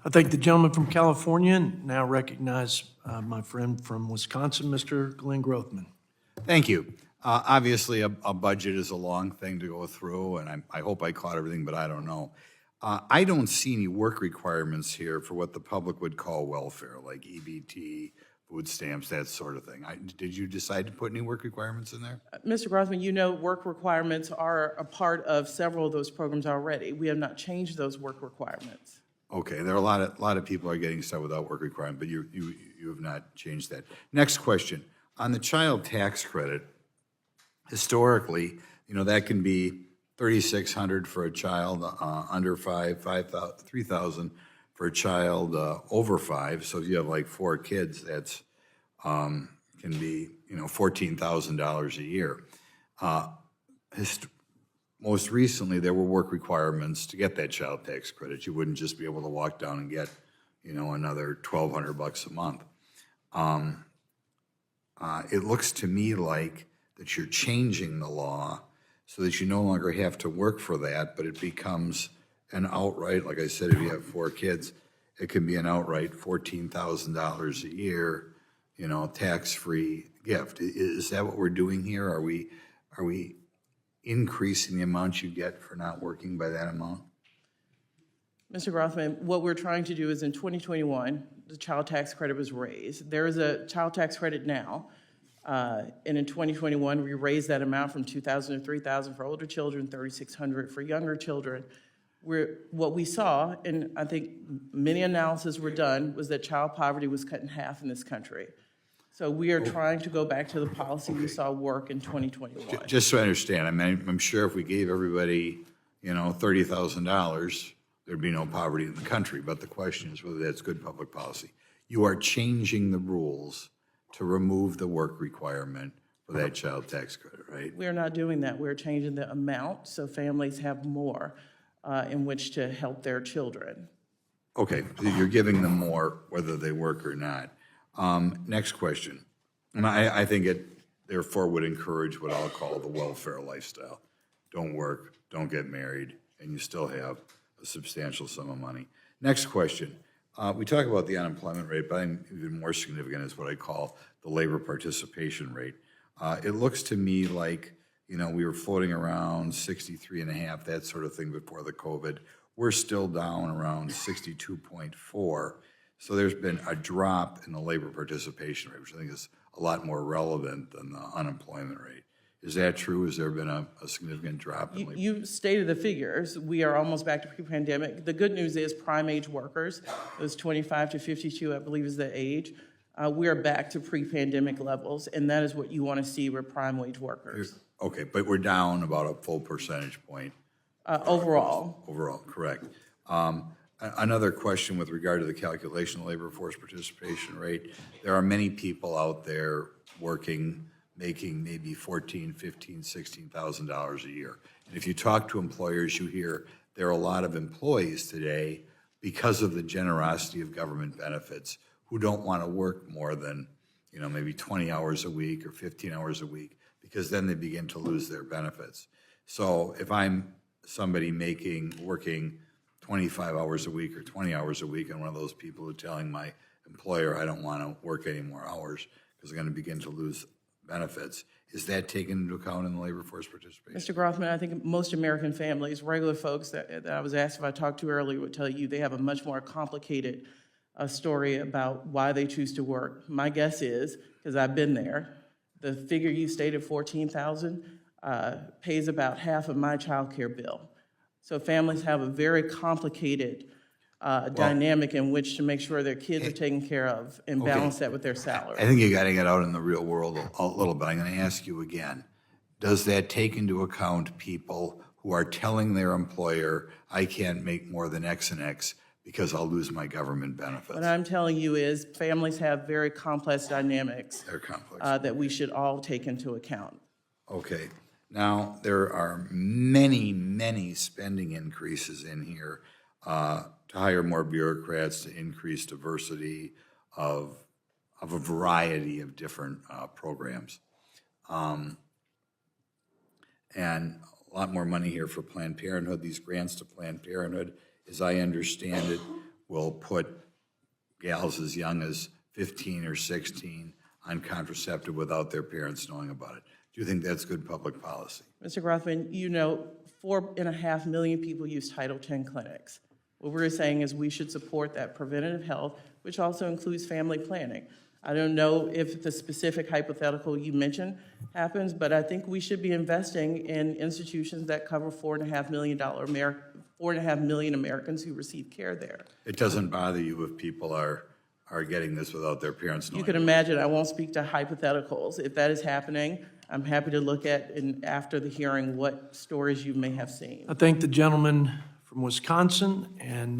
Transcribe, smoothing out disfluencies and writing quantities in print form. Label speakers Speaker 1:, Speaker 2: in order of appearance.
Speaker 1: I thank the gentleman from California and now recognize my friend from Wisconsin, Mr. Glenn Grothman.
Speaker 2: Thank you. Obviously, a budget is a long thing to go through, and I hope I caught everything, but I don't know. I don't see any work requirements here for what the public would call welfare, like EBT, food stamps, that sort of thing. Did you decide to put any work requirements in there?
Speaker 3: Mr. Grothman, you know work requirements are a part of several of those programs already. We have not changed those work requirements.
Speaker 2: Okay, there are a lot of people are getting stuff without work requirement, but you have not changed that. Next question. On the child tax credit, historically, that can be $3,600 for a child under 5, 3,000 for a child over 5. So if you have like 4 kids, that's can be $14,000 a year. Most recently, there were work requirements to get that child tax credit. You wouldn't just be able to walk down and get another $1,200 a month. It looks to me like that you're changing the law so that you no longer have to work for that, but it becomes an outright, like I said, if you have 4 kids, it can be an outright $14,000 a year, tax-free gift. Is that what we're doing here? Are we increasing the amount you get for not working by that amount?
Speaker 3: Mr. Grothman, what we're trying to do is in 2021, the child tax credit was raised. There is a child tax credit now. And in 2021, we raised that amount from $2,000 to $3,000 for older children, $3,600 for younger children. What we saw, and I think many analyses were done, was that child poverty was cut in half in this country. So we are trying to go back to the policy we saw work in 2021.
Speaker 2: Just so I understand, I'm sure if we gave everybody, $30,000, there'd be no poverty in the country. But the question is whether that's good public policy. You are changing the rules to remove the work requirement for that child tax credit, right?
Speaker 3: We're not doing that. We're changing the amount so families have more in which to help their children.
Speaker 2: Okay, you're giving them more whether they work or not. Next question. And I think it therefore would encourage what I'll call the welfare lifestyle. Don't work, don't get married, and you still have a substantial sum of money. Next question. We talk about the unemployment rate, but I think even more significant is what I call the labor participation rate. It looks to me like, we were floating around 63.5, that sort of thing before the COVID. We're still down around 62.4. So there's been a drop in the labor participation rate, which I think is a lot more relevant than the unemployment rate. Is that true? Has there been a significant drop in labor?
Speaker 3: You stated the figures. We are almost back to pre-pandemic. The good news is prime age workers, those 25 to 52, I believe is the age, we are back to pre-pandemic levels, and that is what you want to see with prime wage workers.
Speaker 2: Okay, but we're down about a full percentage point.
Speaker 3: Overall.
Speaker 2: Overall, correct. Another question with regard to the calculation of labor force participation rate. There are many people out there working, making maybe $14,000, $15,000, $16,000 a year. And if you talk to employers, you hear there are a lot of employees today, because of the generosity of government benefits, who don't want to work more than, maybe 20 hours a week or 15 hours a week, because then they begin to lose their benefits. So if I'm somebody working 25 hours a week or 20 hours a week, and one of those people who are telling my employer I don't want to work any more hours because I'm going to begin to lose benefits, is that taken into account in the labor force participation?
Speaker 3: Mr. Grothman, I think most American families, regular folks that I was asked if I talked to earlier would tell you they have a much more complicated story about why they choose to work. My guess is, because I've been there, the figure you stated, $14,000, pays about half of my child care bill. So families have a very complicated dynamic in which to make sure their kids are taken care of and balance that with their salary.
Speaker 2: I think you got to get out in the real world a little bit. I'm going to ask you again. Does that take into account people who are telling their employer, I can't make more than X and X because I'll lose my government benefits?
Speaker 3: What I'm telling you is families have very complex dynamics.
Speaker 2: They're complex.
Speaker 3: That we should all take into account.
Speaker 2: Okay. Now, there are many, many spending increases in here to hire more bureaucrats, to increase diversity of a variety of different programs. And a lot more money here for Planned Parenthood. These grants to Planned Parenthood, as I understand it, will put gals as young as 15 or 16 on contraceptive without their parents knowing about it. Do you think that's good public policy?
Speaker 3: Mr. Grothman, 4.5 million people use Title X clinics. What we're saying is we should support that preventative health, which also includes family planning. I don't know if the specific hypothetical you mentioned happens, but I think we should be investing in institutions that cover $4.5 million Americans who receive care there.
Speaker 2: It doesn't bother you if people are getting this without their parents knowing?
Speaker 3: You can imagine, I won't speak to hypotheticals. If that is happening, I'm happy to look at, and after the hearing, what stories you may have seen.
Speaker 1: I thank the gentleman from Wisconsin, and